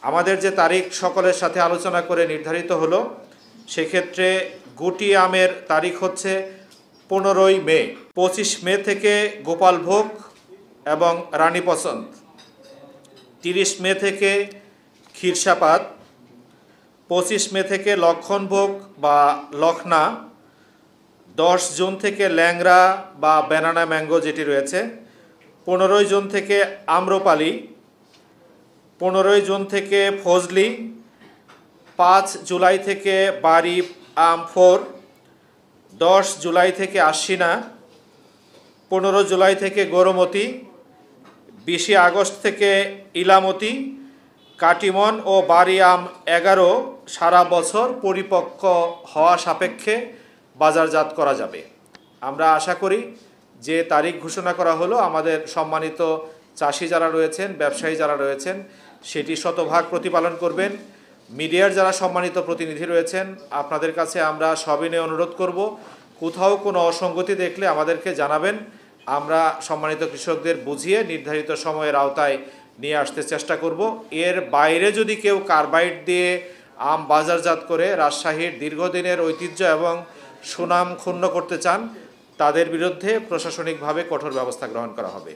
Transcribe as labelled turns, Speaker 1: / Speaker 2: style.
Speaker 1: আমাদের যে তারিখ সকলের সাথে আলোচনা করে নির্ধারিত হলো, সেক্ষেত্রে গুটি আমের তারিখ হচ্ছে 15ই মে। 25 মে থেকে গোপালভোগ এবং রানী পছন্দ, 30 মে থেকে ক্ষীরসাপাত, 25 মে থেকে লক্ষণভোগ বা লখনা, 10 জুন থেকে ল্যাংড়া বা ব্যানানা ম্যাঙ্গো যেটি রয়েছে, 15 জুন থেকে আম্রপালি, 15 জুন থেকে ফজলি, 5 জুলাই থেকে বাড়ি আম 4, 10 জুলাই থেকে আশ্বিনা, 15 জুলাই থেকে গৌরমতি, 20 আগস্ট থেকে ইলামতি, কাটিমন ও বাড়ি আম 11 সারা বছর পরিপক্ক হওয়া সাপেক্ষে বাজারজাত করা যাবে। আমরা আশা করি যে তারিখ ঘোষণা করা হলো, আমাদের সম্মানিত চাষি যারা রয়েছেন, ব্যবসায়ী যারা রয়েছেন, সেটি শতভাগ প্রতিপালন করবেন। মিডিয়ার যারা সম্মানিত প্রতিনিধি রয়েছেন, আপনাদের কাছে আমরা সবিনয়ে অনুরোধ করব, কোথাও কোনো অসঙ্গতি দেখলে আমাদেরকে জানাবেন। আমরা সম্মানিত কৃষকদের বুঝিয়ে নির্ধারিত সময়ের আওতায় নিয়ে আসতে চেষ্টা করব। এর বাইরে যদি কেউ কার্বাইড দিয়ে আম বাজারজাত করে রাজশাহীর দীর্ঘদিনের ঐতিহ্য এবং সুনাম ক্ষুণ্ণ করতে চান, তাদের বিরুদ্ধে প্রশাসনিকভাবে কঠোর ব্যবস্থা গ্রহণ করা হবে।